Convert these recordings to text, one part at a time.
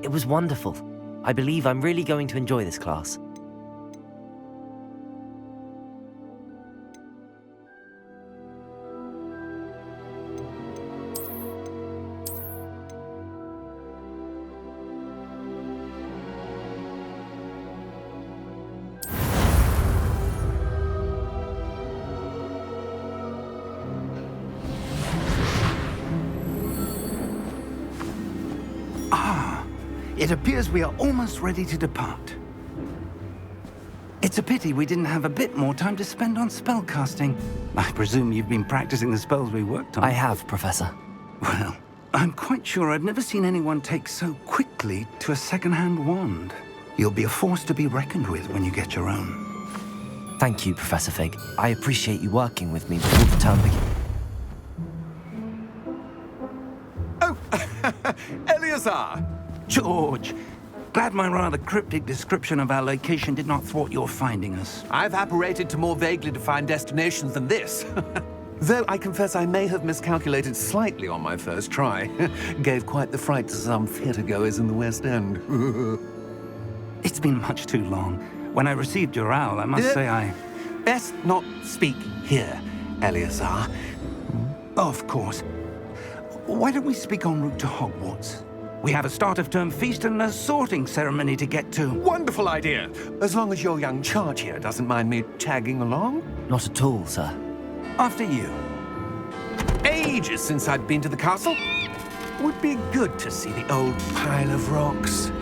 It was wonderful. I believe I'm really going to enjoy this class. It appears we are almost ready to depart. It's a pity we didn't have a bit more time to spend on spellcasting. I presume you've been practicing the spells we worked on. I have, Professor. Well, I'm quite sure I've never seen anyone take so quickly to a second-hand wand. You'll be a force to be reckoned with when you get your own. Thank you, Professor Fig. I appreciate you working with me before the term begins. Oh, Eleazar! George, glad my rather cryptic description of our location did not thwart your finding us. I've apparated to more vaguely defined destinations than this. Though I confess I may have miscalculated slightly on my first try. Gave quite the fright to some theatre-goers in the West End. It's been much too long. When I received your owl, I must say I... Best not speak here, Eleazar. Of course. Why don't we speak en route to Hogwarts? We have a start-of-term feast and a sorting ceremony to get to. Wonderful idea! As long as your young charge here doesn't mind me tagging along. Not at all, sir. After you. Ages since I'd been to the castle. Would be good to see the old pile of rocks.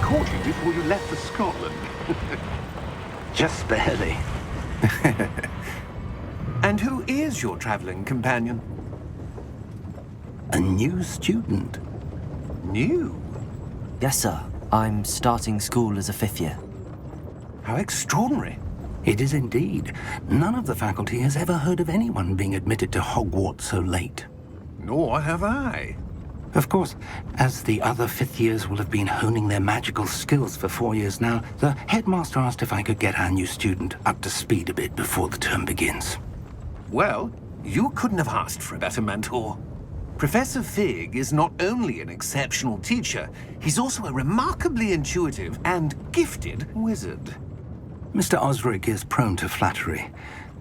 Caught you before you left for Scotland. Just barely. And who is your traveling companion? A new student. New? Yes, sir. I'm starting school as a 5th year. How extraordinary. It is indeed. None of the faculty has ever heard of anyone being admitted to Hogwarts so late. Nor have I. Of course, as the other 5th years will have been honing their magical skills for 4 years now, the headmaster asked if I could get our new student up to speed a bit before the term begins. Well, you couldn't have asked for a better mentor. Professor Fig is not only an exceptional teacher, he's also a remarkably intuitive and gifted wizard. Mr. Osric is prone to flattery.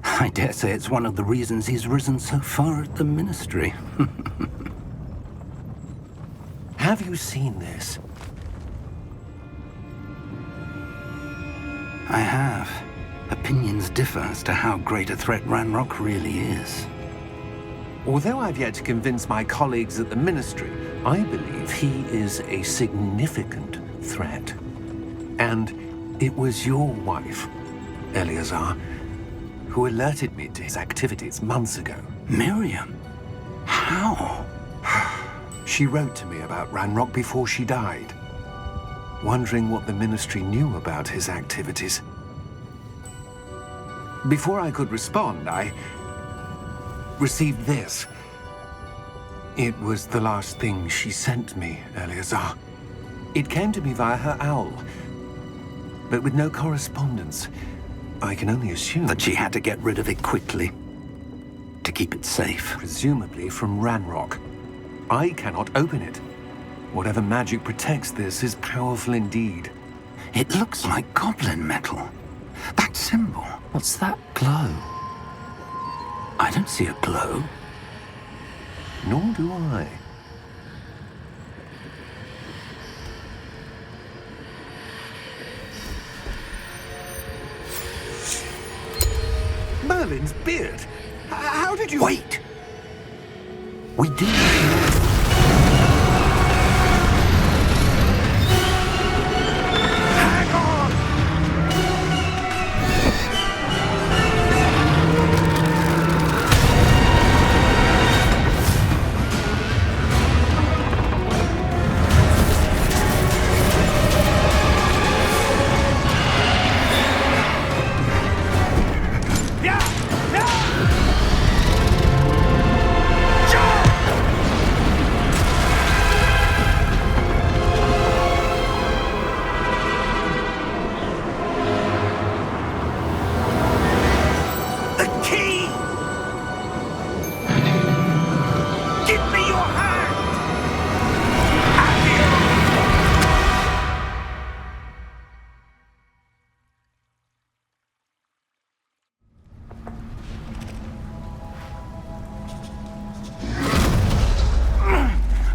I dare say it's one of the reasons he's risen so far at the ministry. Have you seen this? I have. Opinions differ as to how great a threat Ranrock really is. Although I've yet to convince my colleagues at the Ministry, I believe he is a significant threat. And it was your wife, Eleazar, who alerted me to his activities months ago. Miriam? How? She wrote to me about Ranrock before she died, wondering what the Ministry knew about his activities. Before I could respond, I received this. It was the last thing she sent me, Eleazar. It came to me via her owl, but with no correspondence. I can only assume That she had to get rid of it quickly, to keep it safe. presumably from Ranrock. I cannot open it. Whatever magic protects this is powerful indeed. It looks like goblin metal. That symbol. What's that glow? I don't see a glow. Nor do I. Merlin's beard! How did you... Wait! We do need to know. Hang on!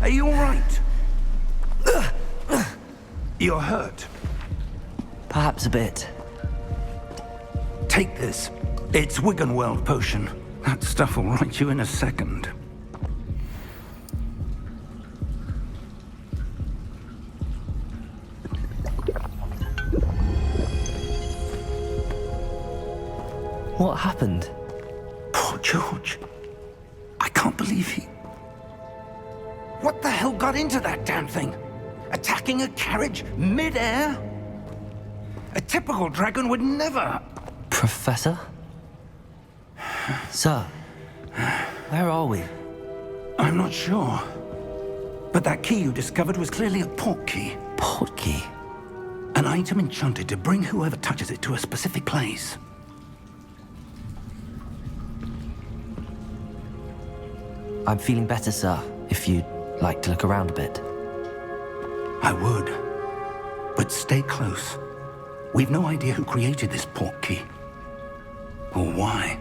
Are you all right? You're hurt. Perhaps a bit. Take this. It's Wiggenweld potion. That stuff will right you in a second. What happened? Poor George. I can't believe he... What the hell got into that damn thing? Attacking a carriage mid-air? A typical dragon would never... Professor? Sir, where are we? I'm not sure. But that key you discovered was clearly a port key. Port key? An item enchanted to bring whoever touches it to a specific place. I'm feeling better, sir, if you'd like to look around a bit. I would. But stay close. We've no idea who created this port key. Or why.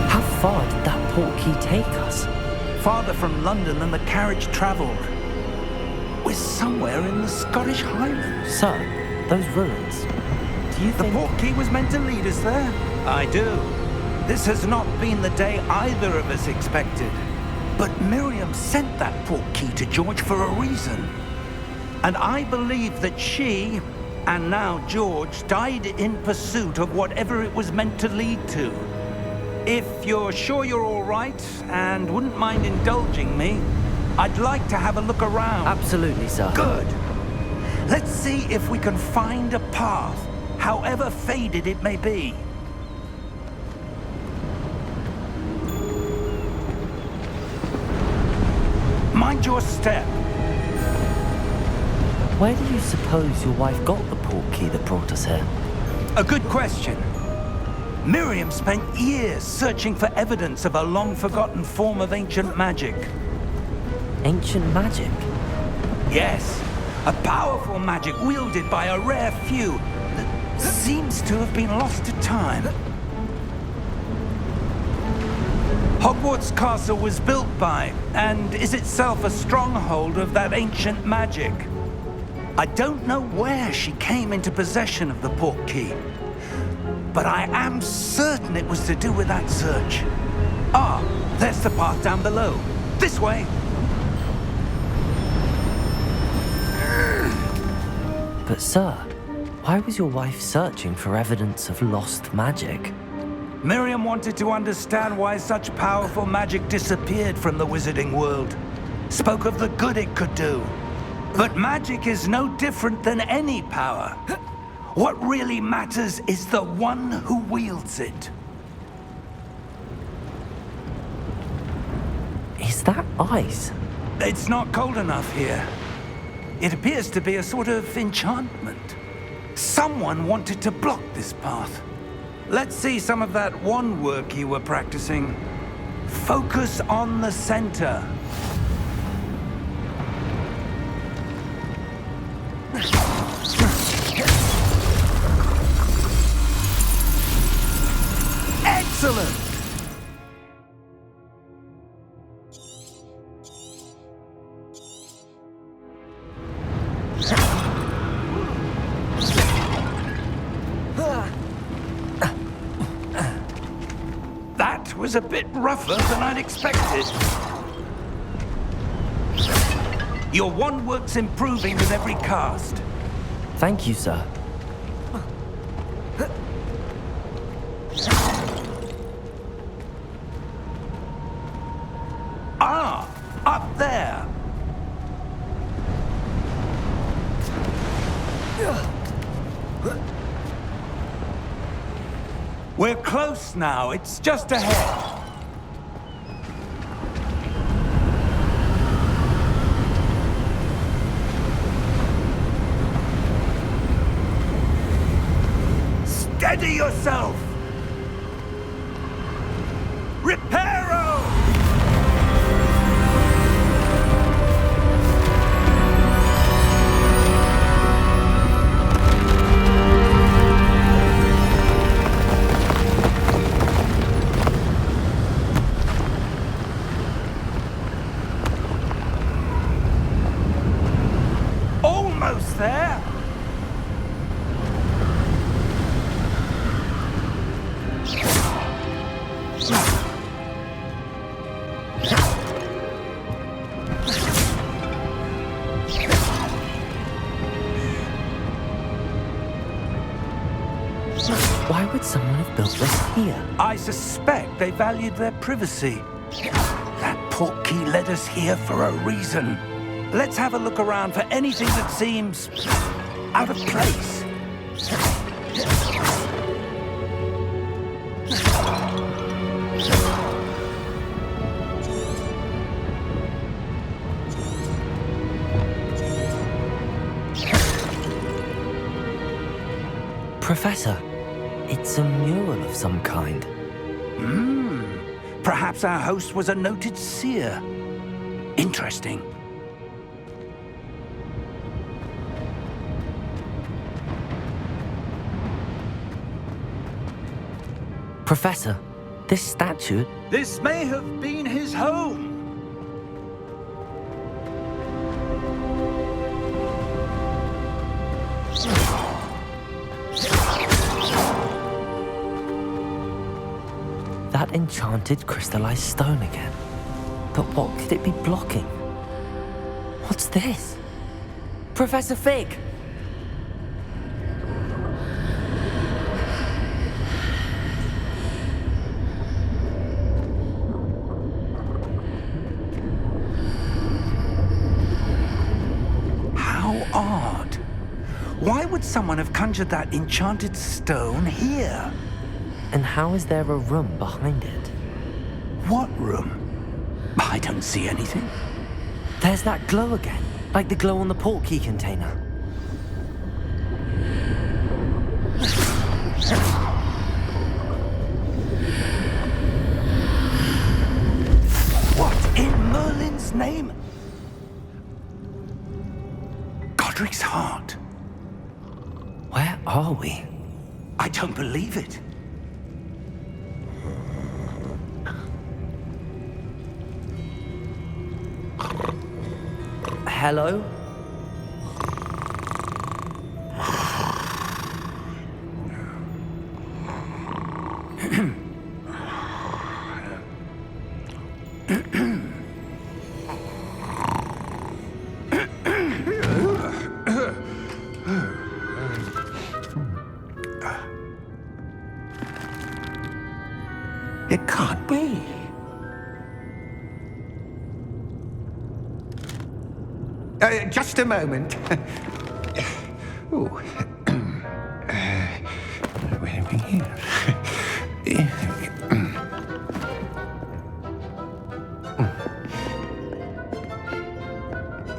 How far did that port key take us? Farther from London than the carriage traveled. We're somewhere in the Scottish Highlands. Sir, those ruins. Do you The think... port key was meant to lead us there? I do. This has not been the day either of us expected. But Miriam sent that port key to George for a reason. And I believe that she, and now George, died in pursuit of whatever it was meant to lead to. If you're sure you're all right, and wouldn't mind indulging me, I'd like to have a look around. Absolutely, sir. Good. Let's see if we can find a path, however faded it may be. Mind your step. Where do you suppose your wife got the port key that brought us here? A good question. Miriam spent years searching for evidence of a long-forgotten form of ancient magic. Ancient magic? Yes, a powerful magic wielded by a rare few that seems to have been lost to time. Hogwarts Castle was built by, and is itself a stronghold of that ancient magic. I don't know where she came into possession of the port key, but I am certain it was to do with that search. Ah, there's the path down below. This way. But sir, why was your wife searching for evidence of lost magic? Miriam wanted to understand why such powerful magic disappeared from the wizarding world. Spoke of the good it could do. But magic is no different than any power. What really matters is the one who wields it. Is that ice? It's not cold enough here. It appears to be a sort of enchantment. Someone wanted to block this path. Let's see some of that wand work you were practicing. Focus on the center. Excellent! That was a bit rougher than I'd expected. Your wand work's improving with every cast. Thank you, sir. Ah, up there. We're close now. It's just ahead. Steady yourself! Reparo! Almost there! Why would someone have built this here? I suspect they valued their privacy. That portkey led us here for a reason. Let's have a look around for anything that seems out of place. Professor, it's a mural of some kind. Perhaps our host was a noted seer. Interesting. Professor, this statue... This may have been his home. That enchanted crystallized stone again. But what could it be blocking? What's this? Professor Fig! How odd. Why would someone have conjured that enchanted stone here? And how is there a room behind it? What room? I don't see anything. There's that glow again, like the glow on the portkey container. What in Merlin's name? Godric's heart. Where are we? I don't believe it. Hello? It can't be. Just a moment. Ooh. Where are we here?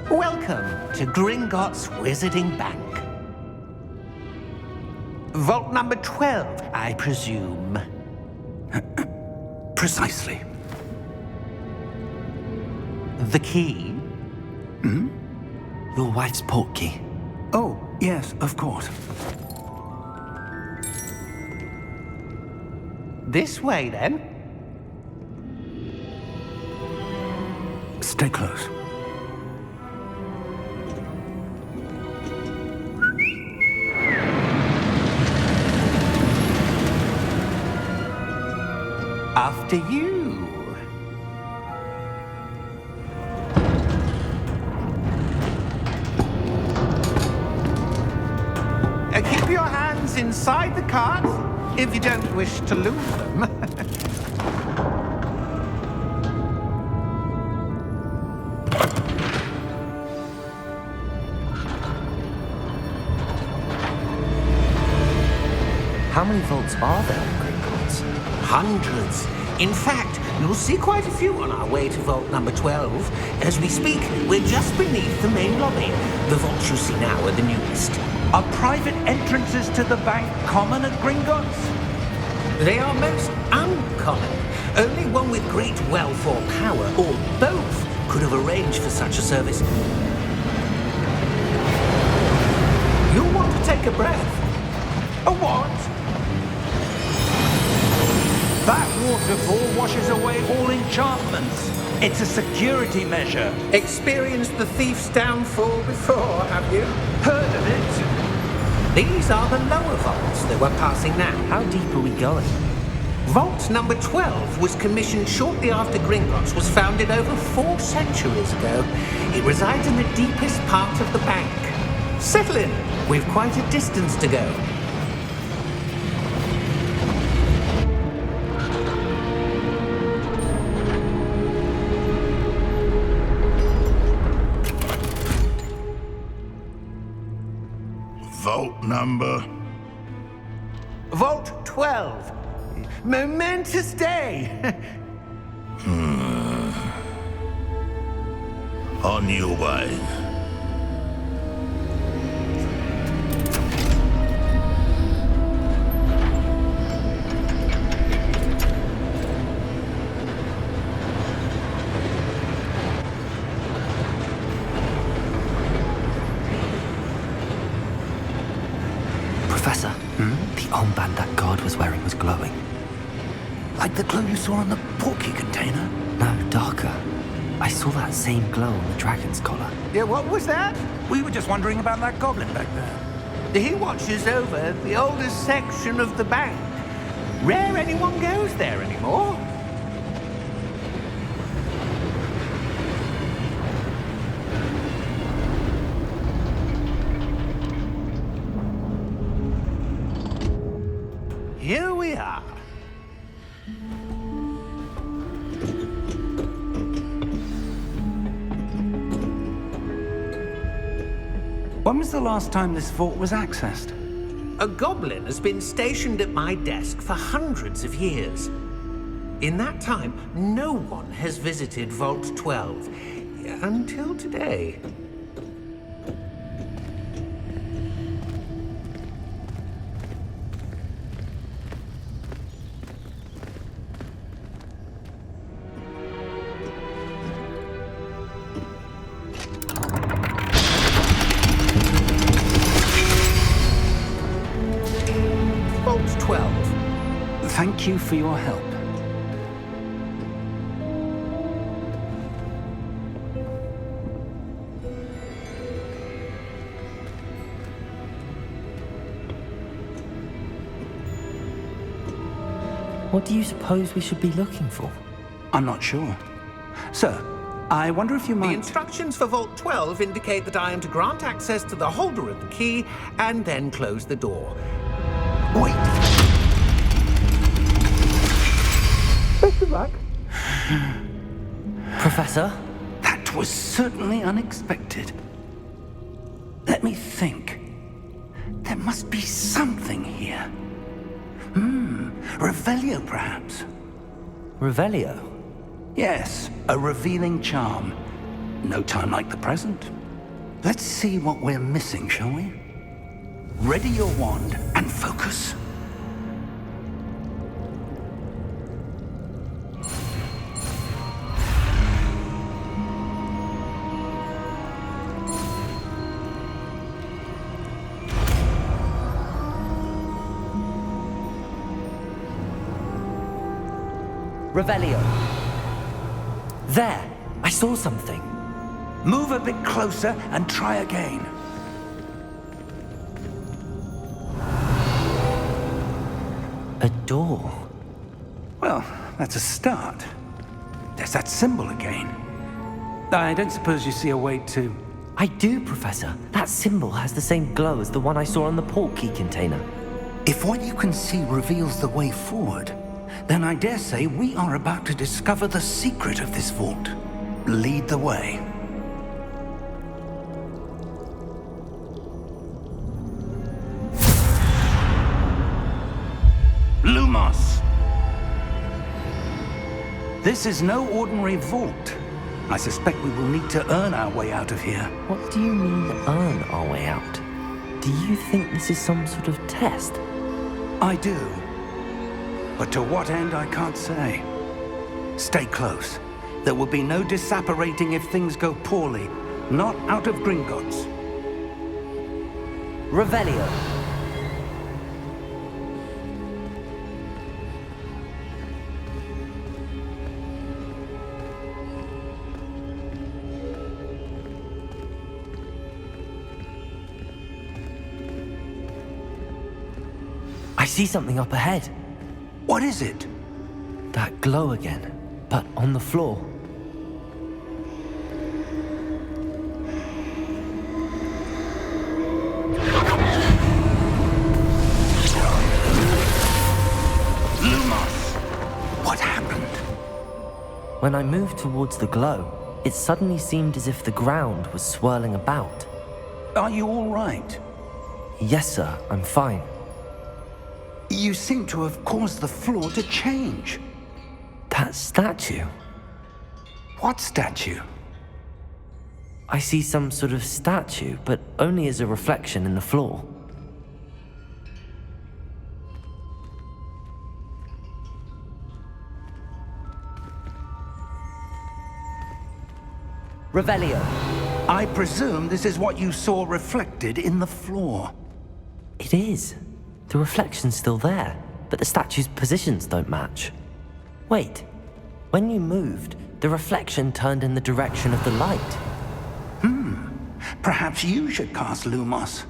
Welcome to Gringotts Wizarding Bank. Vault number 12, I presume. Precisely. The key? Your wife's portkey. Oh, yes, of course. This way, then. Stay close. After you. Keep your hands inside the cart if you don't wish to lose them. How many vaults are there in Gringotts? Hundreds. In fact, you'll see quite a few on our way to vault number 12. As we speak, we're just beneath the main lobby. The vaults you see now are the newest. Are private entrances to the bank common at Gringotts? They are most uncommon. Only one with great wealth or power, or both, could have arranged for such a service. You'll want to take a breath. A what? That waterfall washes away all enchantments. It's a security measure. Experienced the thief's downfall before, have you? Heard of it? These are the lower vaults that we're passing now. How deep are we going? Vault number 12 was commissioned shortly after Gringotts was founded over 4 centuries ago. It resides in the deepest part of the bank. Settle in. We've quite a distance to go. Vault number? Vault 12. Momentous day. On your way. Professor, the armband that guard was wearing was glowing. Like the glow you saw on the portkey container? No, darker. I saw that same glow on the dragon's collar. Yeah, what was that? We were just wondering about that goblin back there. He watches over the oldest section of the bank. Rare anyone goes there anymore. Here we are. When was the last time this vault was accessed? A goblin has been stationed at my desk for hundreds of years. In that time, no one has visited Vault 12 until today. Vault 12. Thank you for your help. What do you suppose we should be looking for? I'm not sure. Sir, I wonder if you The might... instructions for Vault 12 indicate that I am to grant access to the holder of the key and then close the door. Wait! Best of luck. Professor? That was certainly unexpected. Let me think. There must be something here. Revelio, perhaps? Revelio? Yes, a revealing charm. No time like the present. Let's see what we're missing, shall we? Ready your wand and focus. Revelio. There! I saw something. Move a bit closer and try again. A door. Well, that's a start. There's that symbol again. I don't suppose you see a way to... I do, Professor. That symbol has the same glow as the one I saw on the port key container. If what you can see reveals the way forward, then I dare say we are about to discover the secret of this vault. Lead the way. Lumos! This is no ordinary vault. I suspect we will need to earn our way out of here. What do you mean, earn our way out? Do you think this is some sort of test? I do. But to what end, I can't say. Stay close. There will be no disapparating if things go poorly. Not out of Gringotts. Revelio. I see something up ahead. What is it? That glow again, but on the floor. Lumos! What happened? When I moved towards the glow, it suddenly seemed as if the ground was swirling about. Are you all right? Yes, sir, I'm fine. You seem to have caused the floor to change. That statue? What statue? I see some sort of statue, but only as a reflection in the floor. Revelio. I presume this is what you saw reflected in the floor. It is. The reflection's still there, but the statue's positions don't match. Wait, when you moved, the reflection turned in the direction of the light. Perhaps you should cast Lumos.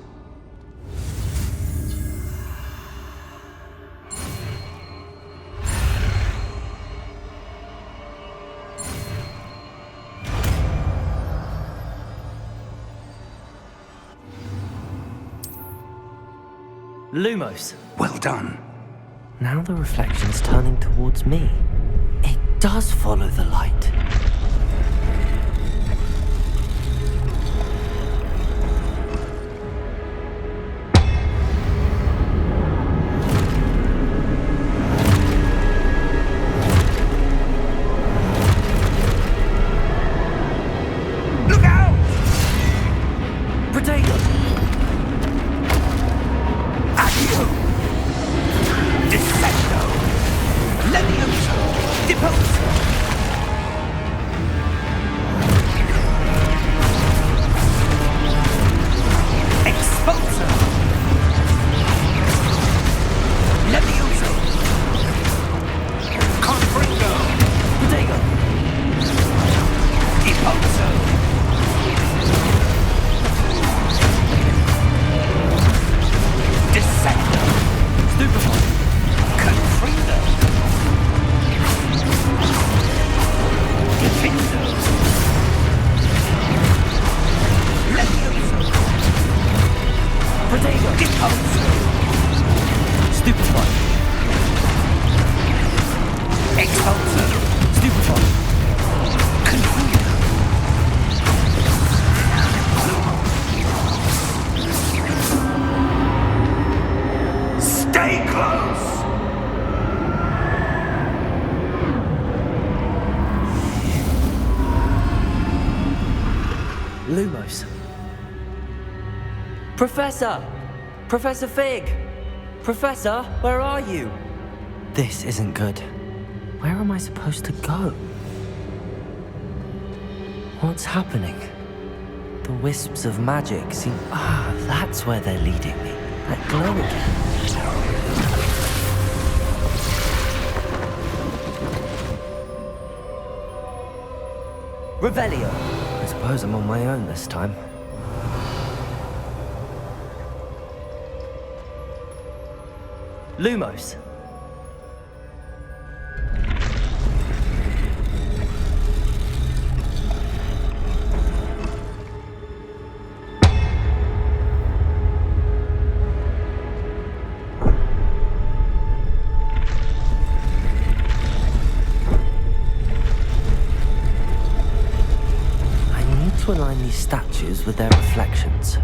Lumos. Well done. Now the reflection's turning towards me. It does follow the light. Look out! Potato! Accio! Descendo! Levioso! Deposo! Expulso! Levioso! Confringo! Potato! Deposo! Descendo! Stupefy! Confringo! Defendo! Levioso! Potato! Deposo! Stupefy! Expulso! Stupefy! Confringo! Stay close! Lumos. Professor! Professor Fig! Professor, where are you? This isn't good. Where am I supposed to go? What's happening? The wisps of magic seem... Ah, that's where they're leading me. That glow again. Revelio! I suppose I'm on my own this time. Lumos. To align these statues with their reflections.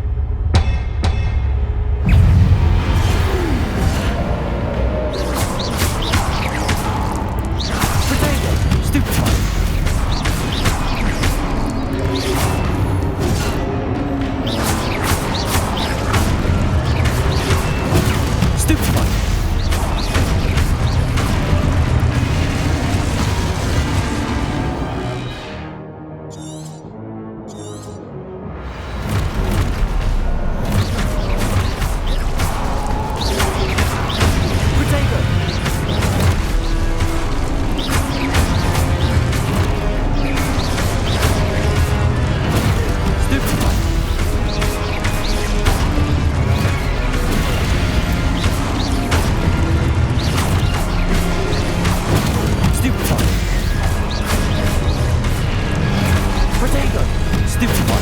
Potato! Stupefy!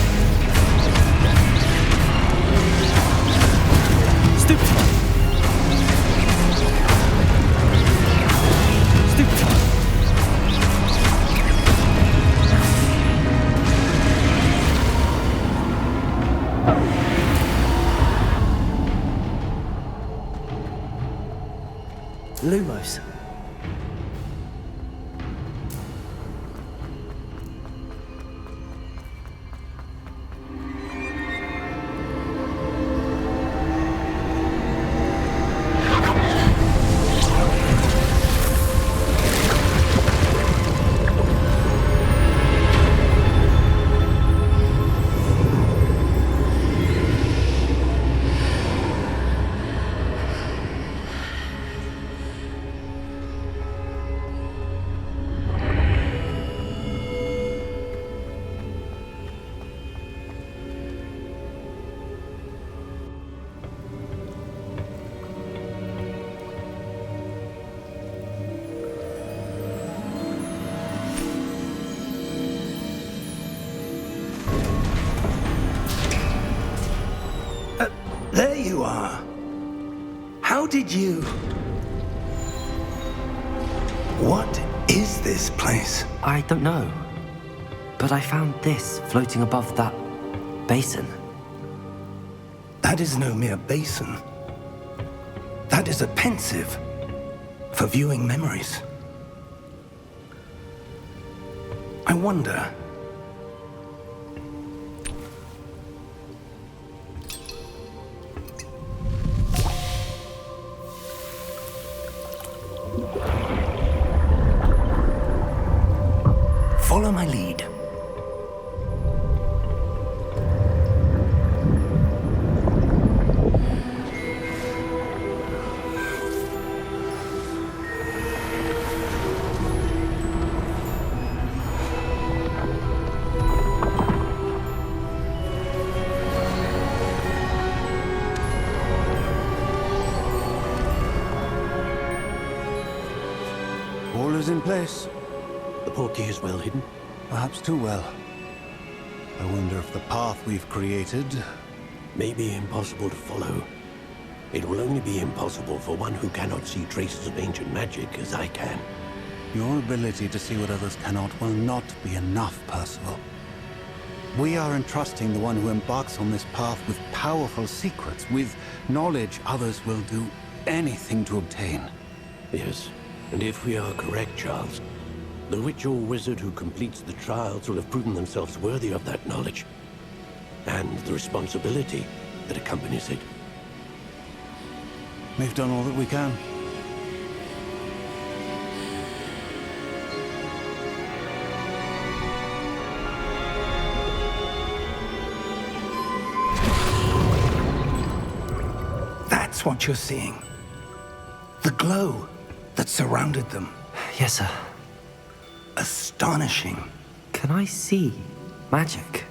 Stupefy! Lumos. There you are. How did you... What is this place? I don't know. But I found this floating above that basin. That is no mere basin. That is a pensive for viewing memories. I wonder... Follow my lead. All is in place. The portkey is well hidden. Perhaps too well. I wonder if the path we've created... May be impossible to follow. It will only be impossible for one who cannot see traces of ancient magic as I can. Your ability to see what others cannot will not be enough, Percival. We are entrusting the one who embarks on this path with powerful secrets, with knowledge others will do anything to obtain. Yes, and if we are correct, Charles, the witch or wizard who completes the trials will have proven themselves worthy of that knowledge, and the responsibility that accompanies it. We've done all that we can. That's what you're seeing. The glow that surrounded them. Yes, sir. Astonishing. Can I see magic?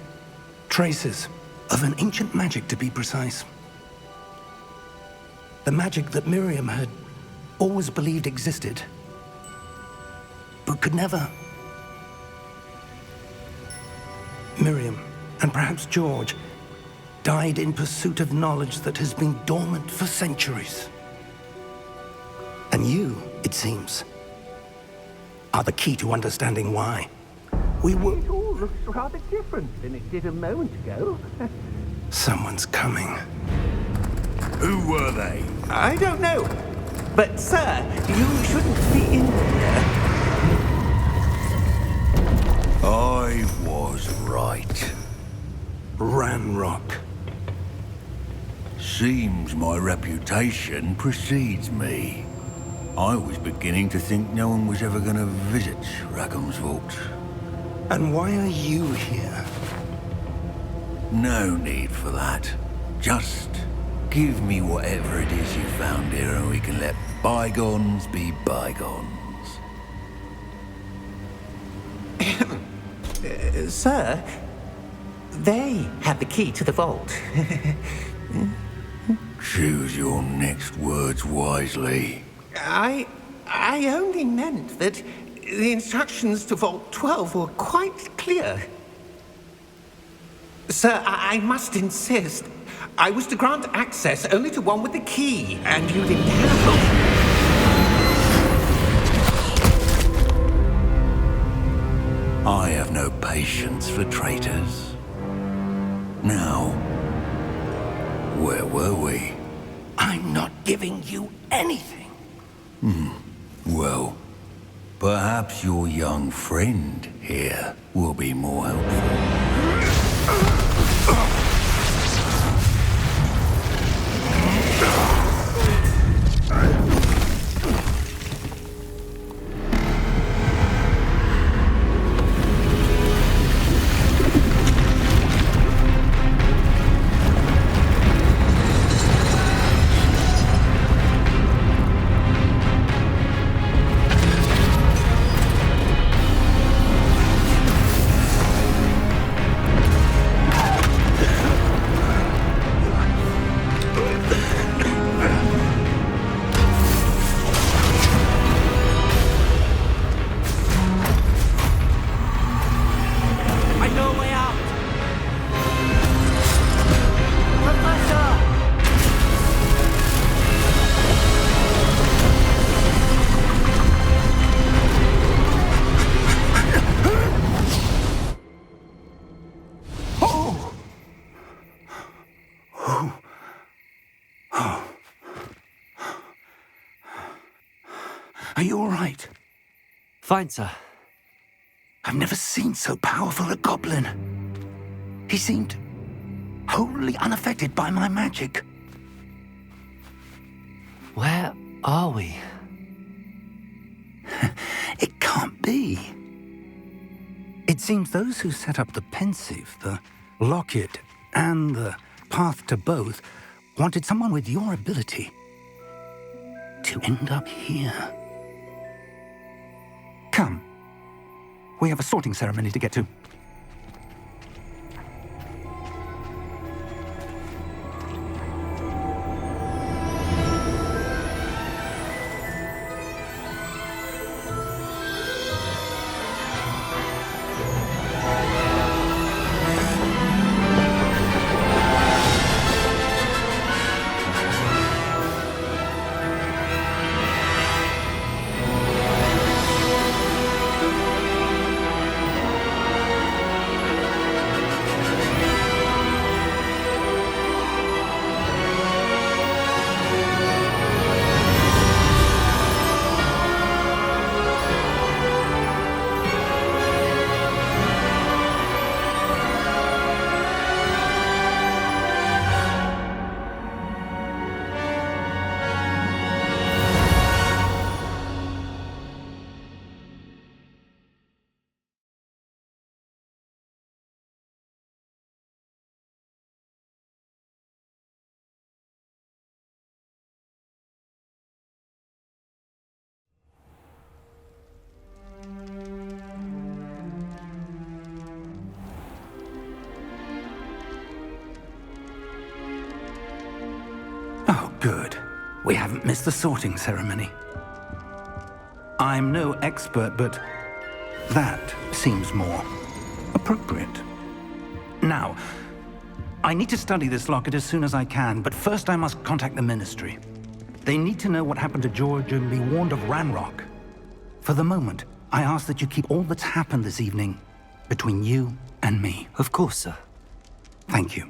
Traces of an ancient magic, to be precise. The magic that Miriam had always believed existed, but could never. Miriam, and perhaps George, died in pursuit of knowledge that has been dormant for centuries. And you, it seems, are the key to understanding why. We were... It all looks rather different than it did a moment ago. Someone's coming. Who were they? I don't know. But, sir, you shouldn't be in here. I was right. Ranrock. Seems my reputation precedes me. I was beginning to think no one was ever going to visit Rackham's vault. And why are you here? No need for that. Just give me whatever it is you found here and we can let bygones be bygones. Sir, they have the key to the vault. Choose your next words wisely. I only meant that the instructions to Vault 12 were quite clear. Sir, I must insist. I was to grant access only to one with the key, and you didn't have I have no patience for traitors. Now, where were we? I'm not giving you anything. Well, perhaps your young friend here will be more helpful. Are you all right? Fine, sir. I've never seen so powerful a goblin. He seemed wholly unaffected by my magic. Where are we? It can't be. It seems those who set up the pensive, the locket, and the path to both wanted someone with your ability to end up here. Come. We have a sorting ceremony to get to. Good. We haven't missed the sorting ceremony. I'm no expert, but that seems more appropriate. Now, I need to study this locket as soon as I can, but first I must contact the Ministry. They need to know what happened to George and be warned of Ranrock. For the moment, I ask that you keep all that's happened this evening between you and me. Of course, sir. Thank you.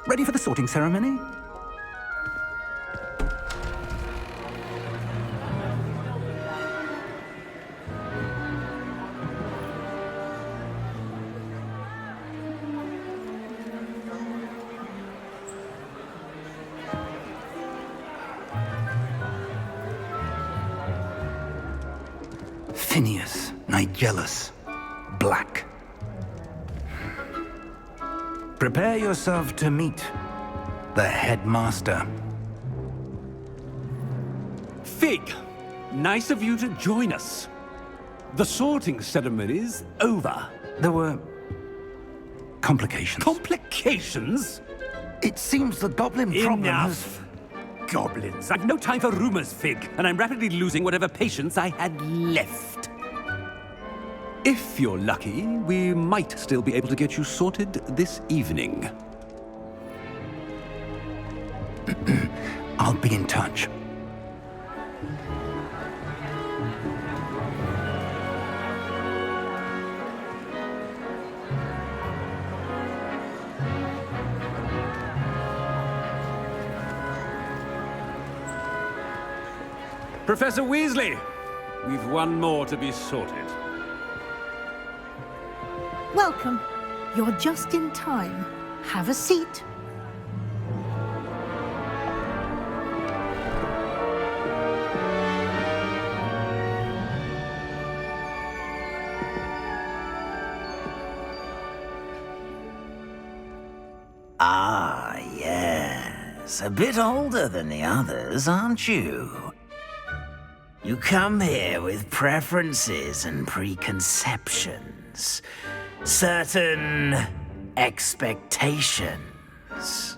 Ready for the sorting ceremony? Phineas, Nigellus, Black. Prepare yourself to meet the headmaster. Fig, nice of you to join us. The sorting ceremony's over. There were complications. Complications? It seems the goblin problem has... Enough! Goblins. I've no time for rumors, Fig, and I'm rapidly losing whatever patience I had left. If you're lucky, we might still be able to get you sorted this evening. I'll be in touch. Professor Weasley, we've one more to be sorted. Welcome. You're just in time. Have a seat. Ah, yes. A bit older than the others, aren't you? You come here with preferences and preconceptions. Certain expectations.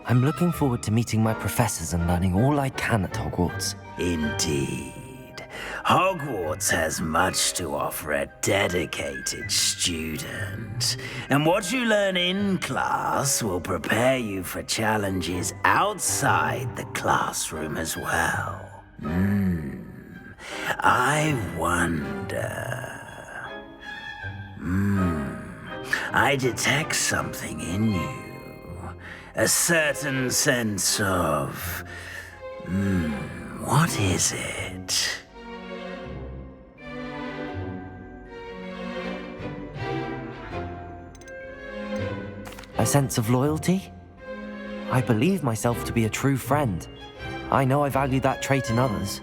I'm looking forward to meeting my professors and learning all I can at Hogwarts. Indeed. Hogwarts has much to offer a dedicated student. And what you learn in class will prepare you for challenges outside the classroom as well. I wonder... I detect something in you. A certain sense of... what is it? A sense of loyalty? I believe myself to be a true friend. I know I value that trait in others.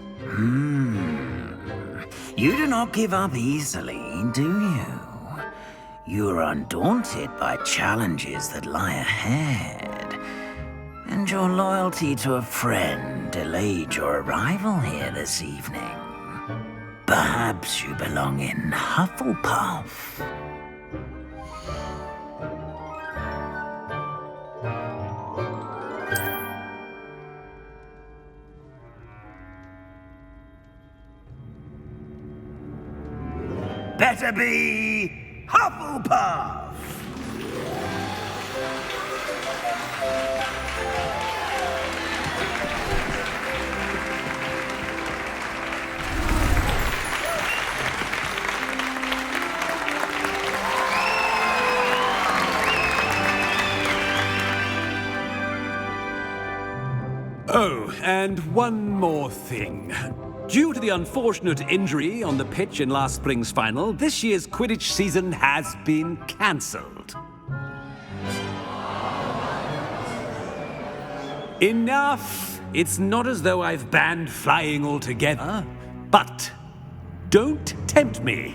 You do not give up easily, do you? You are undaunted by challenges that lie ahead. And your loyalty to a friend delayed your arrival here this evening. Perhaps you belong in Hufflepuff. Better be Hufflepuff! Oh, and one more thing. Due to the unfortunate injury on the pitch in last spring's final, this year's Quidditch season has been cancelled. Enough! It's not as though I've banned flying altogether, but don't tempt me.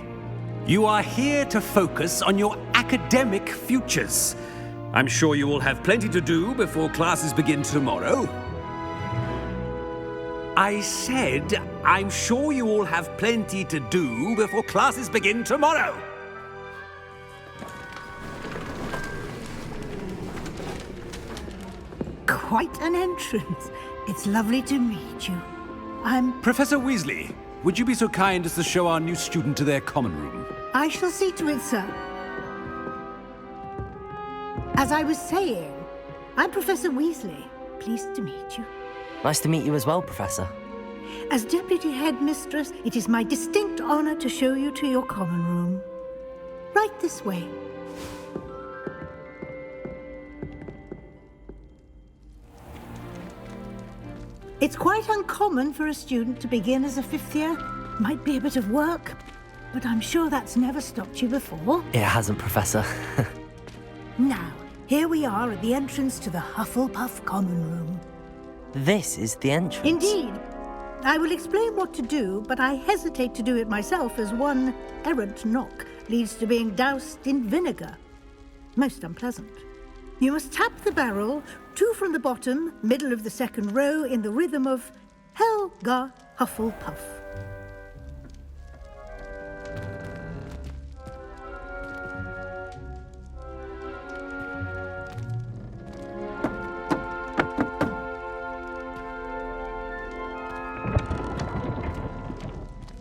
You are here to focus on your academic futures. I'm sure you will have plenty to do before classes begin tomorrow. I said, I'm sure you all have plenty to do before classes begin tomorrow. quite an entrance. It's lovely to meet you. Professor Weasley, would you be so kind as to show our new student to their common room? I shall see to it, sir. As I was saying, I'm Professor Weasley. Pleased to meet you. Nice to meet you as well, Professor. As Deputy Headmistress, it is my distinct honor to show you to your common room. Right this way. It's quite uncommon for a student to begin as a fifth year. Might be a bit of work, but I'm sure that's never stopped you before. It hasn't, Professor. Now, here we are at the entrance to the Hufflepuff common room. This is the entrance. Indeed. I will explain what to do, but I hesitate to do it myself as one errant knock leads to being doused in vinegar. Most unpleasant. You must tap the barrel, 2 from the bottom, middle of the second row, in the rhythm of Helga Hufflepuff.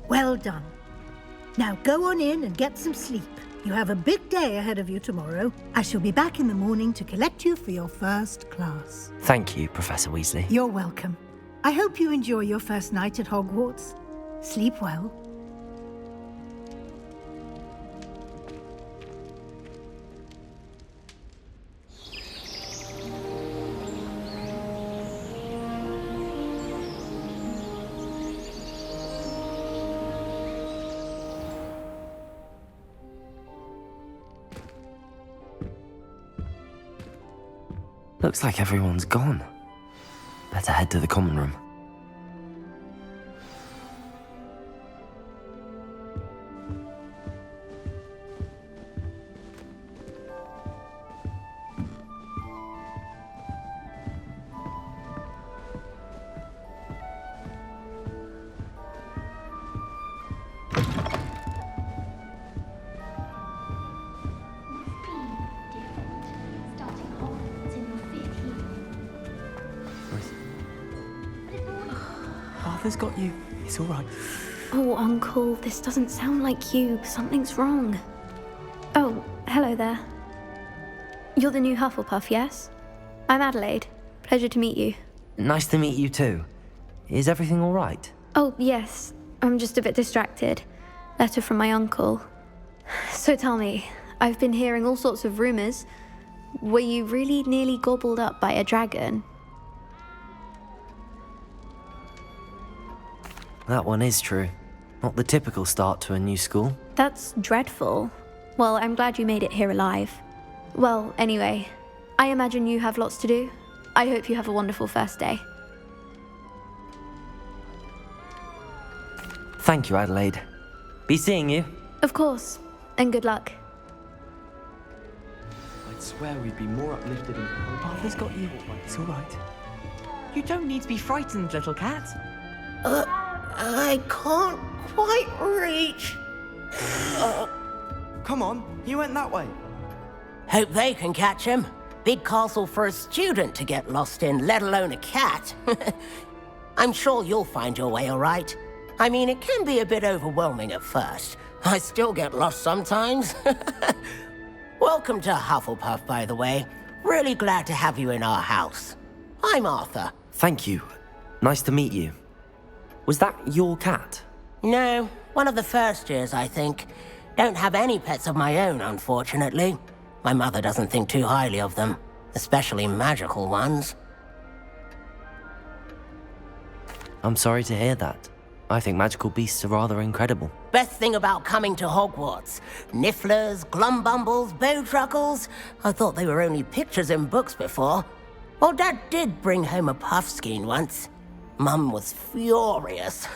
Well done. Now go on in and get some sleep. You have a big day ahead of you tomorrow. I shall be back in the morning to collect you for your first class. Thank you, Professor Weasley. You're welcome. I hope you enjoy your first night at Hogwarts. Sleep well. Looks like everyone's gone. Better head to the common room. Arthur's got you. It's all right. Oh, Uncle, this doesn't sound like you. Something's wrong. Oh, hello there. You're the new Hufflepuff, yes? I'm Adelaide. Pleasure to meet you. Nice to meet you too. Is everything all right? Oh, yes. I'm just a bit distracted. Letter from my uncle. So tell me, I've been hearing all sorts of rumors. Were you really nearly gobbled up by a dragon? That one is true. Not the typical start to a new school. That's dreadful. Well, I'm glad you made it here alive. Well, anyway, I imagine you have lots to do. I hope you have a wonderful first day. Thank you, Adelaide. Be seeing you. Of course, and good luck. I'd swear we'd be more uplifted and... Arthur's got you. It's all right. You don't need to be frightened, little cat. I can't quite reach. Come on, you went that way. Hope they can catch him. Big castle for a student to get lost in, let alone a cat. I'm sure you'll find your way all right. I mean, it can be a bit overwhelming at first. I still get lost sometimes. Welcome to Hufflepuff, by the way. Really glad to have you in our house. I'm Arthur. Thank you. Nice to meet you. Was that your cat? No, one of the first years, I think. Don't have any pets of my own, unfortunately. My mother doesn't think too highly of them, especially magical ones. I'm sorry to hear that. I think magical beasts are rather incredible. Best thing about coming to Hogwarts. Nifflers, Glumbumbles, Bowtruckles. I thought they were only pictures in books before. Well, Dad did bring home a Puffskein once. Mum was furious.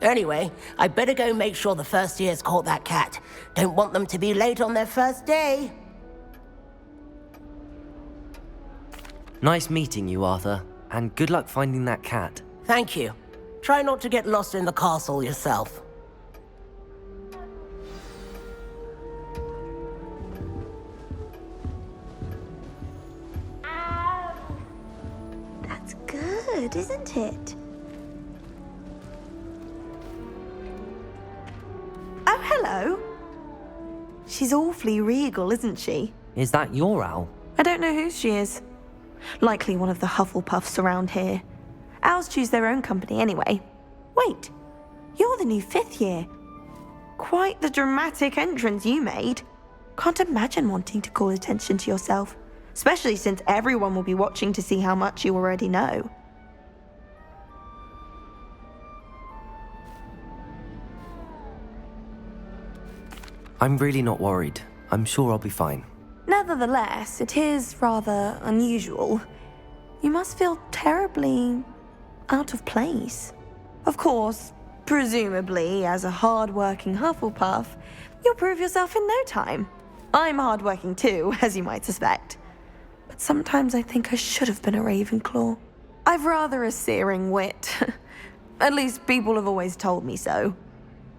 Anyway, I better go make sure the first years caught that cat. Don't want them to be late on their first day. Nice meeting you, Arthur. And good luck finding that cat. Thank you. Try not to get lost in the castle yourself. overpowered, isn't it? Oh, hello. She's awfully regal, isn't she? Is that your owl? I don't know who she is. Likely one of the Hufflepuffs around here. Owls choose their own company anyway. Wait, you're the new 5th year. Quite the dramatic entrance you made. Can't imagine wanting to call attention to yourself, especially since everyone will be watching to see how much you already know. I'm really not worried. I'm sure I'll be fine. Nevertheless, it is rather unusual. You must feel terribly out of place. Of course, presumably, as a hard-working Hufflepuff, you'll prove yourself in no time. I'm hard-working too, as you might suspect. But sometimes I think I should have been a Ravenclaw. I've rather a searing wit. At least people have always told me so.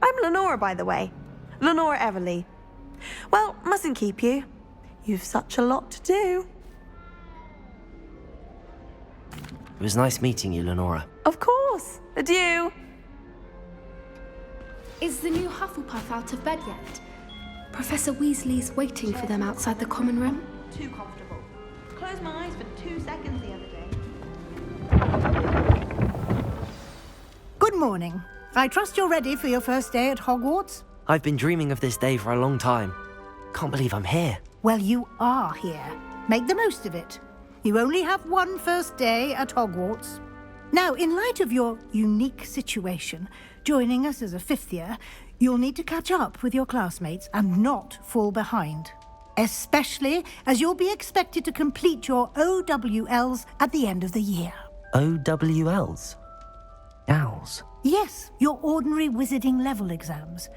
I'm Lenora, by the way. Lenora Everly. Well, mustn't keep you. You've such a lot to do. It was nice meeting you, Lenora. Of course. Adieu. Is the new Hufflepuff out of bed yet? Professor Weasley's waiting for them outside the common room. Too comfortable. Closed my eyes for 2 seconds the other day. Good morning. I trust you're ready for your first day at Hogwarts? I've been dreaming of this day for a long time. Can't believe I'm here. Well, you are here. Make the most of it. You only have one first day at Hogwarts. Now, in light of your unique situation, joining us as a 5th year, you'll need to catch up with your classmates and not fall behind. Especially as you'll be expected to complete your OWLs at the end of the year. OWLs? Owls? Yes, your ordinary wizarding level exams.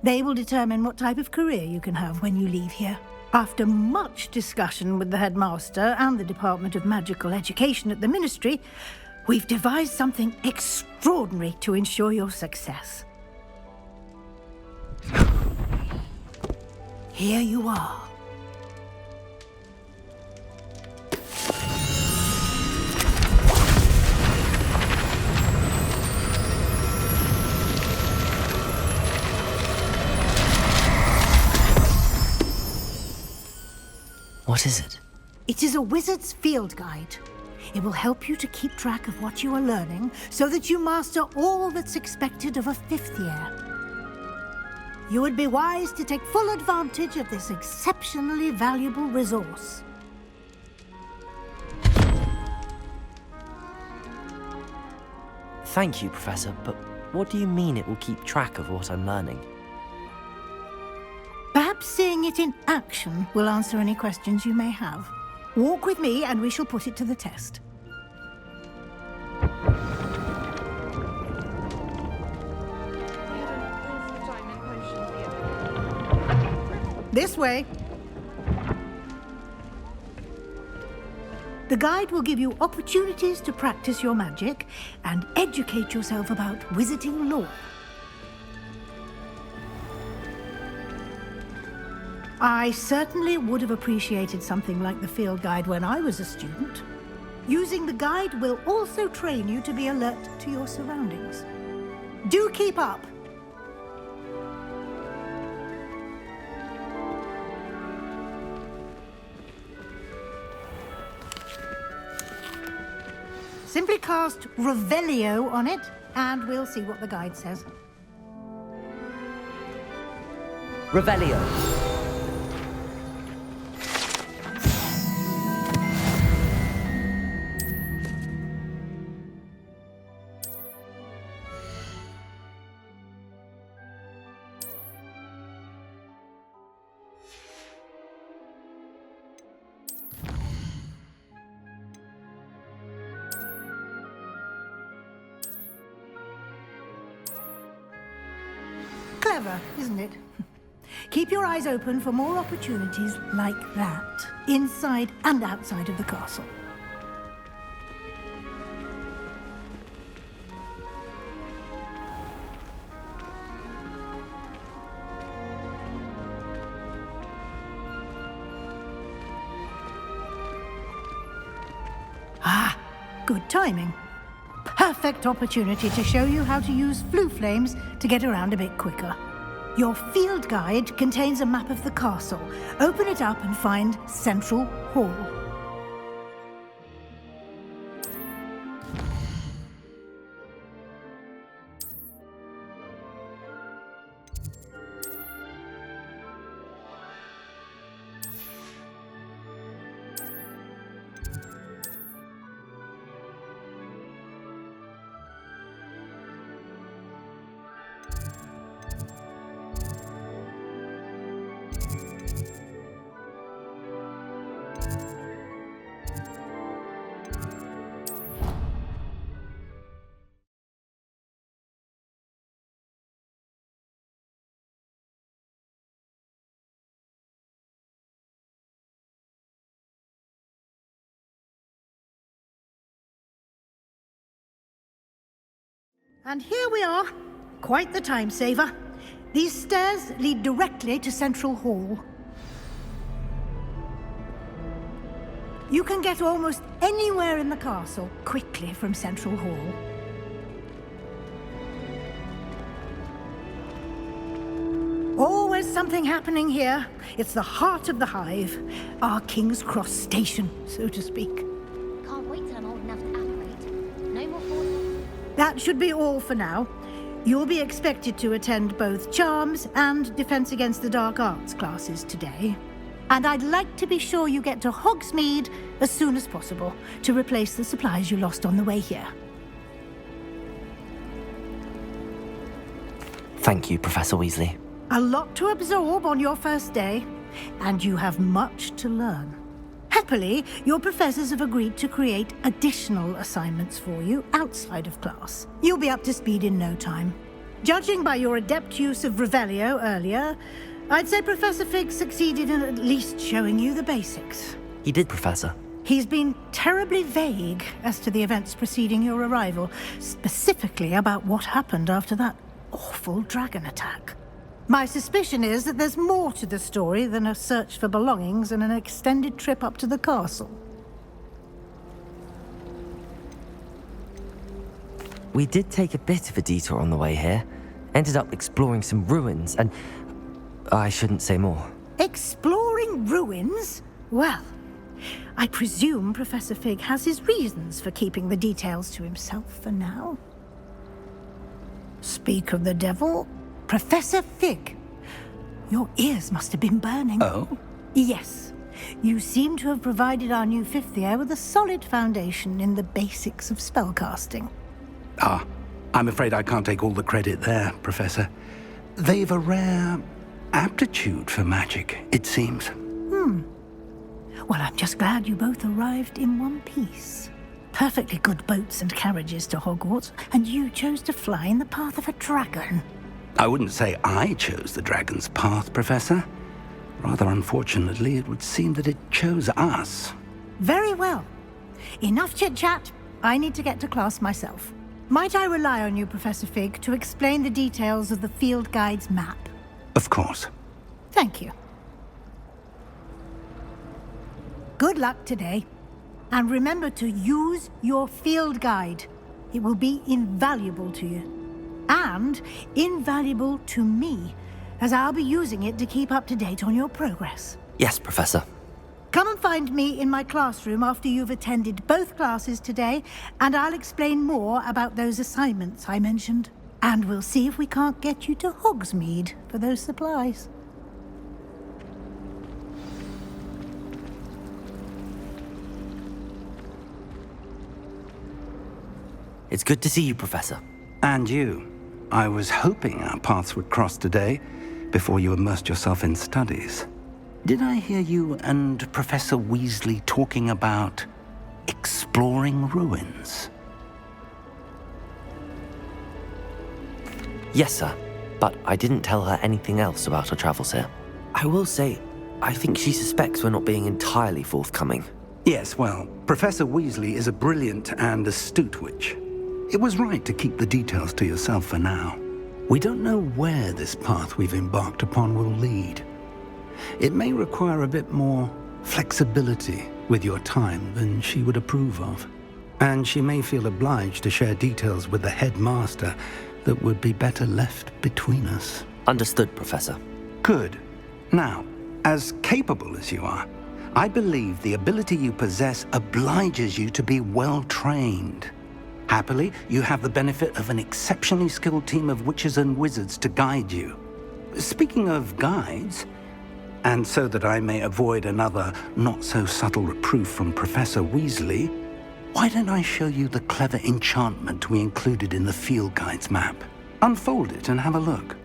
They will determine what type of career you can have when you leave here. After much discussion with the headmaster and the Department of Magical Education at the Ministry, we've devised something extraordinary to ensure your success. Here you are. What is it? It is a wizard's field guide. It will help you to keep track of what you are learning so that you master all that's expected of a 5th year. You would be wise to take full advantage of this exceptionally valuable resource. Thank you, Professor, but what do you mean it will keep track of what I'm learning? Perhaps seeing it in action will answer any questions you may have. Walk with me and we shall put it to the test. This way. The guide will give you opportunities to practice your magic and educate yourself about wizarding lore. I certainly would have appreciated something like the field guide when I was a student. Using the guide will also train you to be alert to your surroundings. Do keep up! Simply cast Revelio on it, and we'll see what the guide says. Revelio. Clever, isn't it? Keep your eyes open for more opportunities like that, inside and outside of the castle. Ah, good timing. perfect opportunity to show you how to use flue flames to get around a bit quicker. Your field guide contains a map of the castle. Open it up and find Central Hall. And here we are. Quite the time saver. These stairs lead directly to Central Hall. You can get almost anywhere in the castle quickly from Central Hall. Always something happening here. It's the heart of the hive. Our King's Cross station, so to speak. Can't wait till I'm old enough to operate. No more falling. That should be all for now. You'll be expected to attend both Charms and Defense Against the Dark Arts classes today. And I'd like to be sure you get to Hogsmeade as soon as possible to replace the supplies you lost on the way here. Thank you, Professor Weasley. A lot to absorb on your first day, and you have much to learn. Happily, your professors have agreed to create additional assignments for you outside of class. You'll be up to speed in no time. Judging by your adept use of Revelio earlier, I'd say Professor Fig succeeded in at least showing you the basics. He did, Professor. He's been terribly vague as to the events preceding your arrival, specifically about what happened after that awful dragon attack. My suspicion is that there's more to the story than a search for belongings and an extended trip up to the castle. We did take a bit of a detour on the way here. Ended up exploring some ruins and... I shouldn't say more. Exploring ruins? Well, I presume Professor Fig has his reasons for keeping the details to himself for now. Speak of the devil, Professor Fig. Your ears must have been burning. Oh? Yes. You seem to have provided our new fifth year with a solid foundation in the basics of spellcasting. Ah, I'm afraid I can't take all the credit there, Professor. They've a rare aptitude for magic, it seems. Well, I'm just glad you both arrived in one piece. Perfectly good boats and carriages to Hogwarts, and you chose to fly in the path of a dragon. I wouldn't say I chose the dragon's path, Professor. Rather unfortunately, it would seem that it chose us. Very well. Enough chit-chat. I need to get to class myself. Might I rely on you, Professor Fig, to explain the details of the field guide's map? Of course. Thank you. Good luck today. And remember to use your field guide. It will be invaluable to you. And invaluable to me, as I'll be using it to keep up to date on your progress. Yes, Professor. Come and find me in my classroom after you've attended both classes today, and I'll explain more about those assignments I mentioned. And we'll see if we can't get you to Hogsmeade for those supplies. It's good to see you, Professor. And you. I was hoping our paths would cross today, before you immersed yourself in studies. Did I hear you and Professor Weasley talking about exploring ruins? Yes, sir. But I didn't tell her anything else about our travels here. I will say, I think she suspects we're not being entirely forthcoming. Yes, well, Professor Weasley is a brilliant and astute witch. It was right to keep the details to yourself for now. We don't know where this path we've embarked upon will lead. It may require a bit more flexibility with your time than she would approve of. And she may feel obliged to share details with the headmaster that would be better left between us. Understood, Professor. Good. Now, as capable as you are, I believe the ability you possess obliges you to be well trained. Happily, you have the benefit of an exceptionally skilled team of witches and wizards to guide you. Speaking of guides, and so that I may avoid another not-so-subtle reproof from Professor Weasley, why don't I show you the clever enchantment we included in the field guide's map? Unfold it and have a look.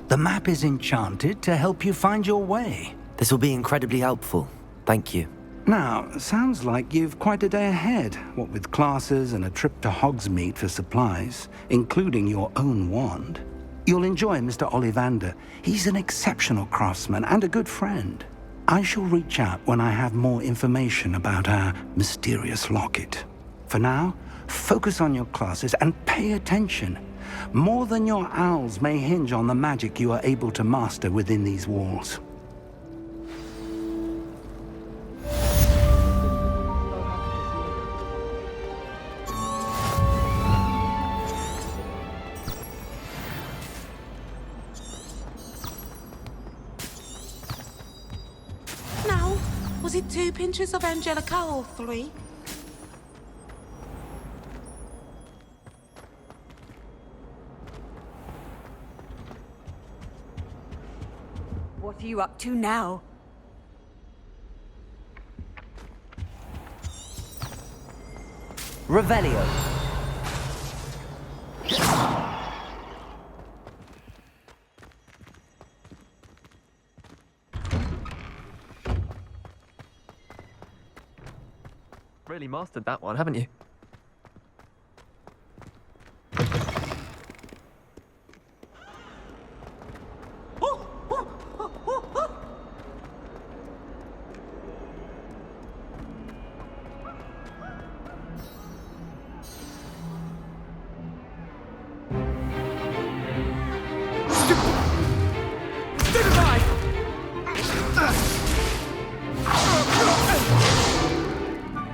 The map is enchanted to help you find your way. This will be incredibly helpful. Thank you. Now, sounds like you've quite a day ahead, what with classes and a trip to Hogsmeade for supplies, including your own wand. You'll enjoy Mr. Ollivander. He's an exceptional craftsman and a good friend. I shall reach out when I have more information about our mysterious locket. For now, focus on your classes and pay attention. More than your owls may hinge on the magic you are able to master within these walls. Now, was it 2 pinches of Angelica or 3? What are you up to now? Revelio. Really mastered that one, haven't you?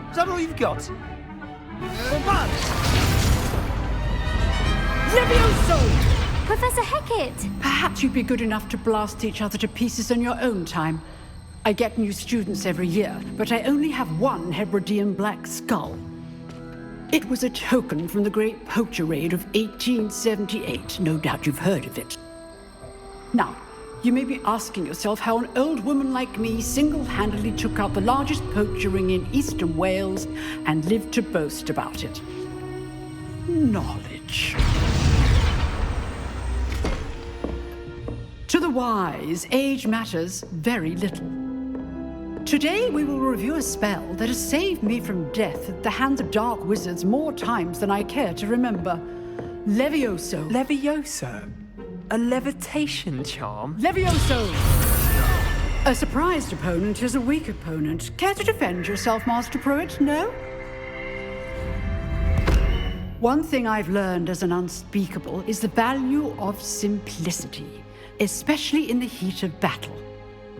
Is that all you've got? Levioso! Professor Hecat! Perhaps you'd be good enough to blast each other to pieces in your own time. I get new students every year, but I only have one Hebridean black skull. It was a token from the Great Poacher Raid of 1878. No doubt you've heard of it. Now, you may be asking yourself how an old woman like me single-handedly took out the largest poacher ring in eastern Wales and lived to boast about it. Knowledge. To the wise, age matters very little. Today we will review a spell that has saved me from death at the hands of dark wizards more times than I care to remember. Levioso. Levioso? A levitation charm? Levioso! A surprised opponent is a weak opponent. Care to defend yourself, Master Pruitt? No? One thing I've learned as an unspeakable is the value of simplicity, especially in the heat of battle.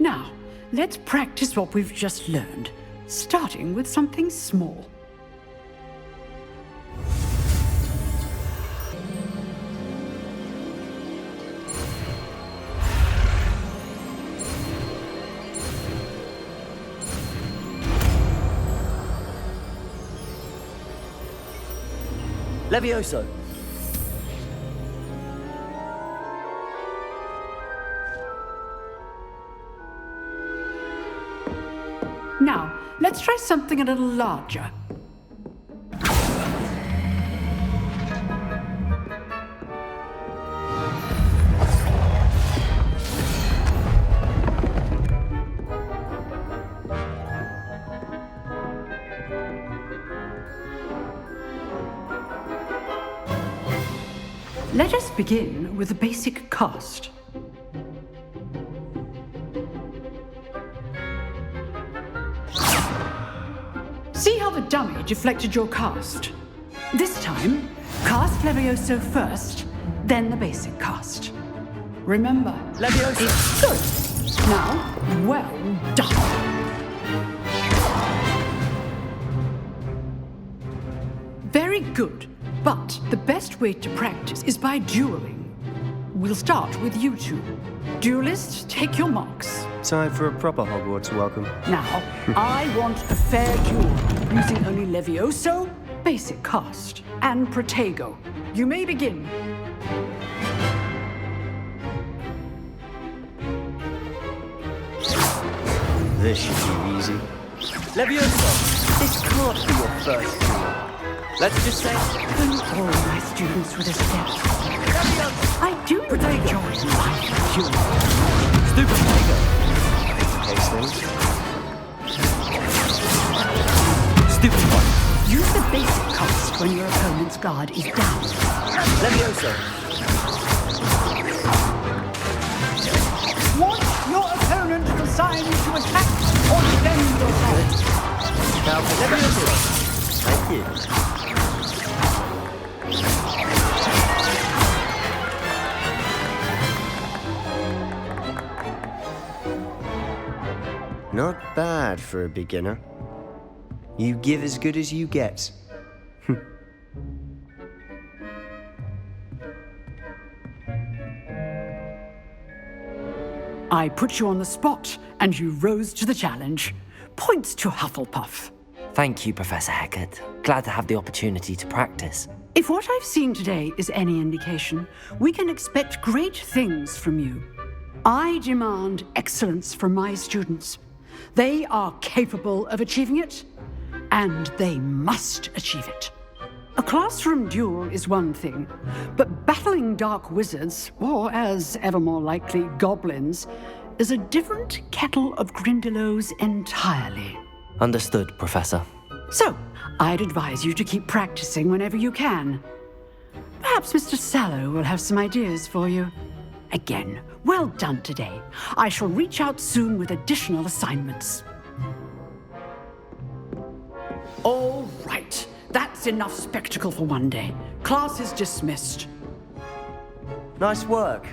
Now, let's practice what we've just learned, starting with something small. Levioso. Now, let's try something a little larger. Let us begin with the basic cast. deflected your cast. This time, cast Levioso first, then the basic cast. Remember, Levioso is good. Now, well done. Very good, but the best way to practice is by dueling. We'll start with you two. Duelists, take your marks. Time for a proper Hogwarts welcome. Now, I want a fair duel, using only Levioso, basic cast, and Protego. You may begin. This should be easy. Levioso, this can't be your first duel. Let's just say... Don't all my students with a step. I do enjoy my duel. Stupid Protego. Case things. Stupid one. Use the basic cast when your opponent's guard is down. Levioso. Want your opponent assigned to attack or defend yourself? Now, Levioso. Thank you. Not bad for a beginner. You give as good as you get. I put you on the spot, and you rose to the challenge. Points to Hufflepuff. Thank you, Professor Hecat. Glad to have the opportunity to practice. If what I've seen today is any indication, we can expect great things from you. I demand excellence from my students. They are capable of achieving it, and they must achieve it. A classroom duel is one thing, but battling dark wizards, or as ever more likely, goblins, is a different kettle of Grindylows entirely. Understood, Professor. So, I'd advise you to keep practicing whenever you can. Perhaps Mr. Sallow will have some ideas for you. Again, well done today. I shall reach out soon with additional assignments. All right. That's enough spectacle for one day. Class is dismissed. Nice work.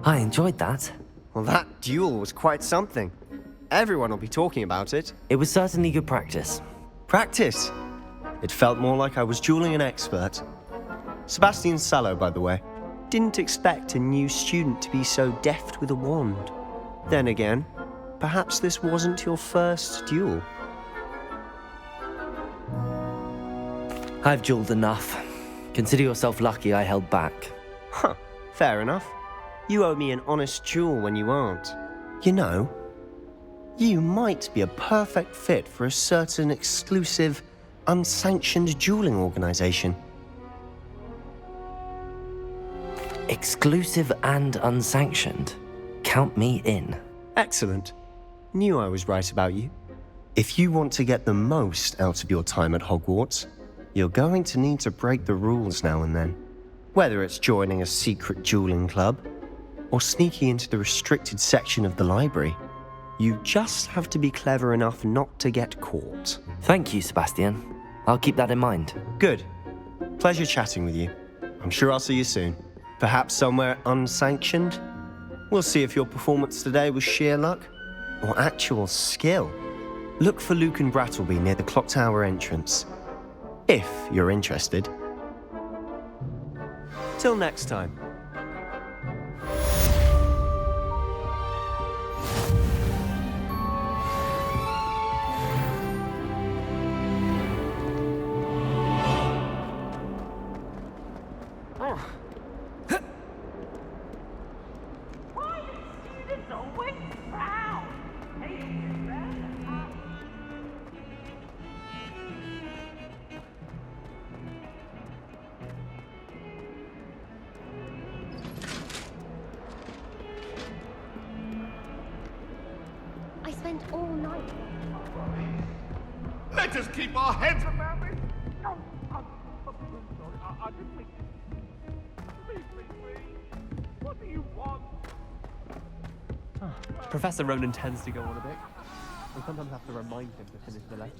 I enjoyed that. Well, that duel was quite something. Everyone will be talking about it. It was certainly good practice. Practice? It felt more like I was dueling an expert. Sebastian Sallow, by the way. Didn't expect a new student to be so deft with a wand. Then again, perhaps this wasn't your first duel. I've dueled enough. Consider yourself lucky I held back. Huh, fair enough. You owe me an honest duel when you aren't. You know, you might be a perfect fit for a certain exclusive, unsanctioned dueling organization. Exclusive and unsanctioned? Count me in. Excellent. Knew I was right about you. If you want to get the most out of your time at Hogwarts, you're going to need to break the rules now and then. Whether it's joining a secret dueling club, or sneaking into the restricted section of the library, you just have to be clever enough not to get caught. Thank you, Sebastian. I'll keep that in mind. Good. Pleasure chatting with you. I'm sure I'll see you soon. Perhaps somewhere unsanctioned? We'll see if your performance today was sheer luck or actual skill. Look for Luke and Brattleby near the clock tower entrance, if you're interested. Till next time. I spent all night. Let us keep our heads around it. I didn't think. Please. What do you want? Professor Ronan tends to go on a bit. I sometimes have to remind him to finish the letter.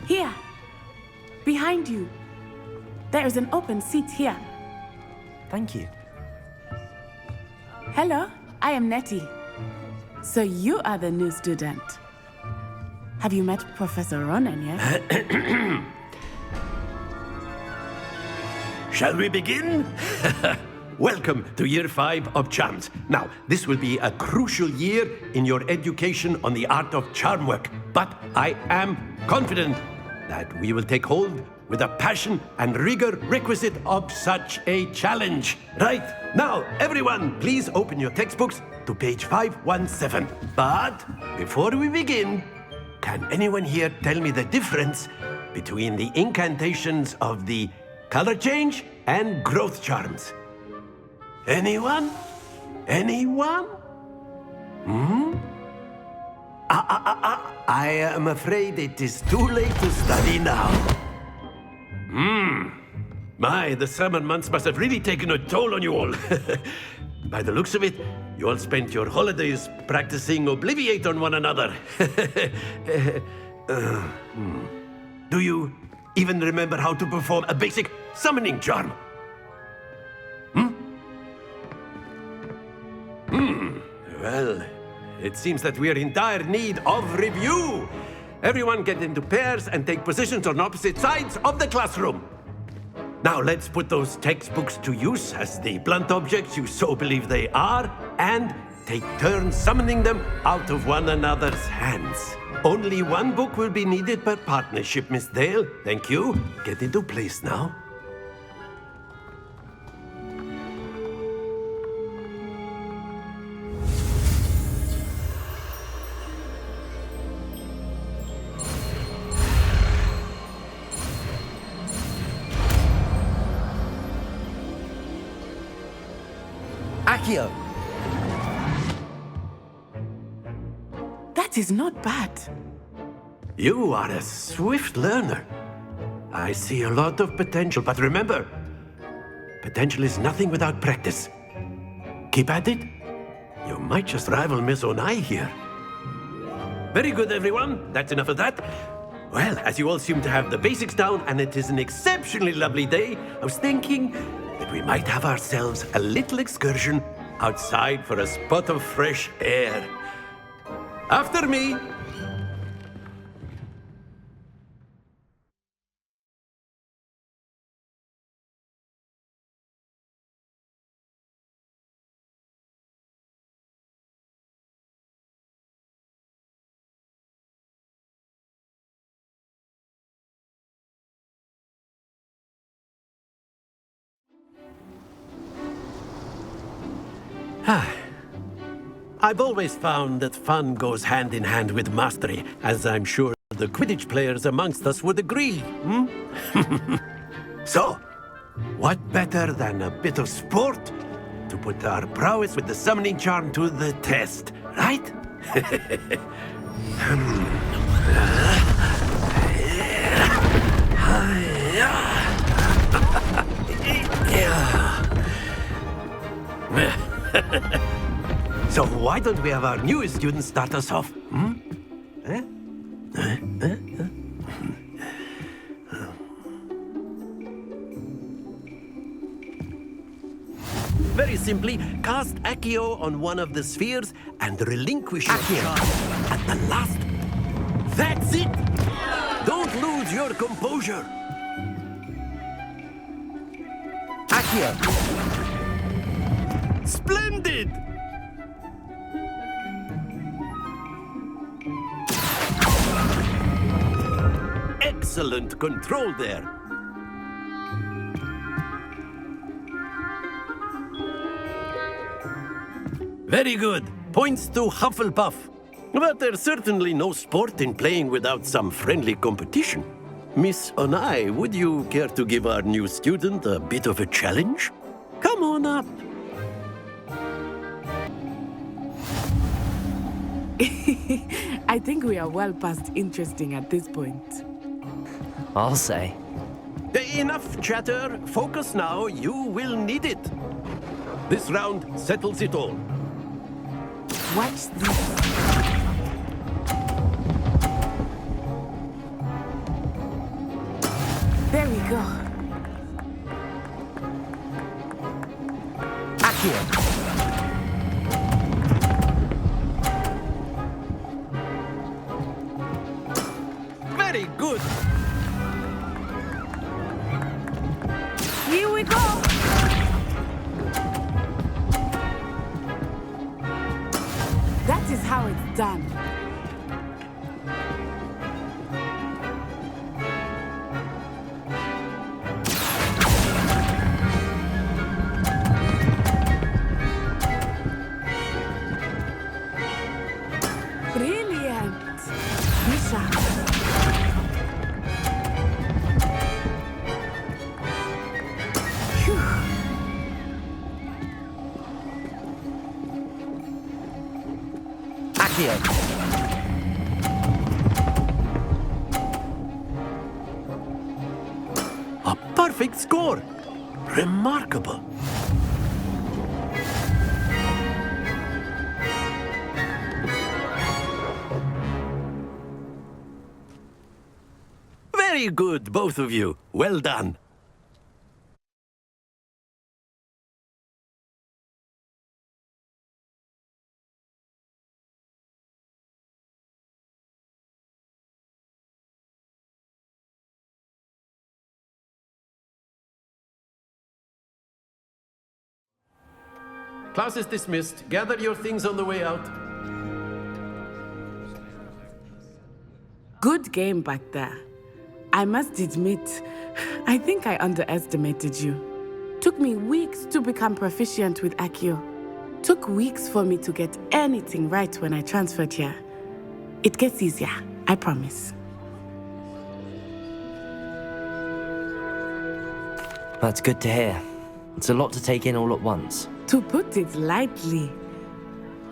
Here, behind you. There is an open seat here. Thank you. Hello, I am Nettie. So you are the new student. Have you met Professor Ronan yet? Shall we begin? Welcome to Year 5 of Charms. Now, this will be a crucial year in your education on the art of charm work, but I am confident that we will take hold with the passion and rigor requisite of such a challenge. Right, now, everyone, please open your textbooks to page 517. But before we begin, can anyone here tell me the difference between the incantations of the color change and growth charms? Anyone? Anyone? I am afraid it is too late to study now. My, the summer months must have really taken a toll on you all. By the looks of it, you all spent your holidays practicing Obliviate on one another. Do you even remember how to perform a basic summoning charm? Well, it seems that we are in dire need of review. Everyone get into pairs and take positions on opposite sides of the classroom. Now let's put those textbooks to use as the blunt objects you so believe they are, and take turns summoning them out of one another's hands. Only one book will be needed per partnership, Miss Dale. Thank you. Get into place now. Accio. That is not bad. You are a swift learner. I see a lot of potential, but remember, potential is nothing without practice. Keep at it. You might just rival Miss Onai here. Very good, everyone. That's enough of that. Well, as you all seem to have the basics down, and it is an exceptionally lovely day, I was thinking that we might have ourselves a little excursion outside for a spot of fresh air. After me. I've always found that fun goes hand in hand with mastery, as I'm sure the Quidditch players amongst us would agree. So, what better than a bit of sport to put our prowess with the summoning charm to the test, right? So why don't we have our newest student start us off? Very simply, cast Accio on one of the spheres and relinquish your charge at the last. That's it! Don't lose your composure. Accio. Splendid! Excellent control there. Very good. Points to Hufflepuff. But there's certainly no sport in playing without some friendly competition. Miss Onai, would you care to give our new student a bit of a challenge? Come on up. I think we are well past interesting at this point. I'll say. Enough chatter. Focus now. You will need it. This round settles it all. Watch this. There we go. Accio. Very good. Here we go. That is how it's done. Brilliant. Misha. Accio. A perfect score. Remarkable. Very good, both of you. Well done. Class is dismissed. Gather your things on the way out. Good game back there. I must admit, I think I underestimated you. Took me weeks to become proficient with Accio. Took weeks for me to get anything right when I transferred here. It gets easier, I promise. That's good to hear. It's a lot to take in all at once. To put it lightly,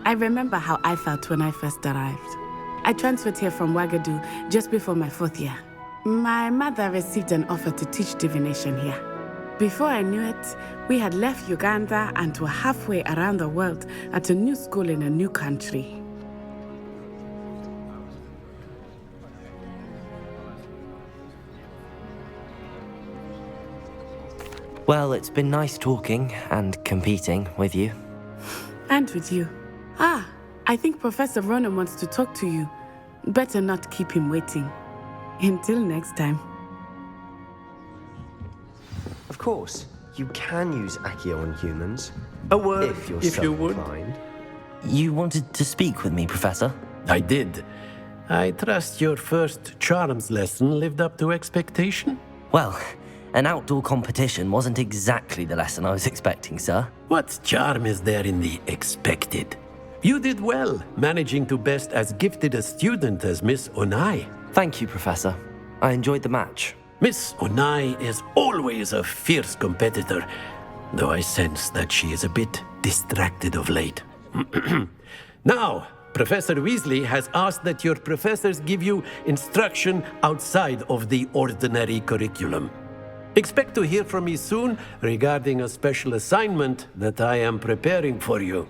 I remember how I felt when I first arrived. I transferred here from Ouagadougou just before my 4th year. My mother received an offer to teach divination here. Before I knew it, we had left Uganda and were halfway around the world at a new school in a new country. Well, it's been nice talking and competing with you. And with you. Ah, I think Professor Ronan wants to talk to you. Better not keep him waiting. Until next time. Of course, you can use Accio on humans. A word if you're if so you would. inclined. You wanted to speak with me, Professor? I did. I trust your first charms lesson lived up to expectation? Well, an outdoor competition wasn't exactly the lesson I was expecting, sir. What charm is there in the expected? You did well, managing to best as gifted a student as Miss Onai. Thank you, Professor. I enjoyed the match. Miss Onai is always a fierce competitor, though I sense that she is a bit distracted of late. Now, Professor Weasley has asked that your professors give you instruction outside of the ordinary curriculum. Expect to hear from me soon regarding a special assignment that I am preparing for you.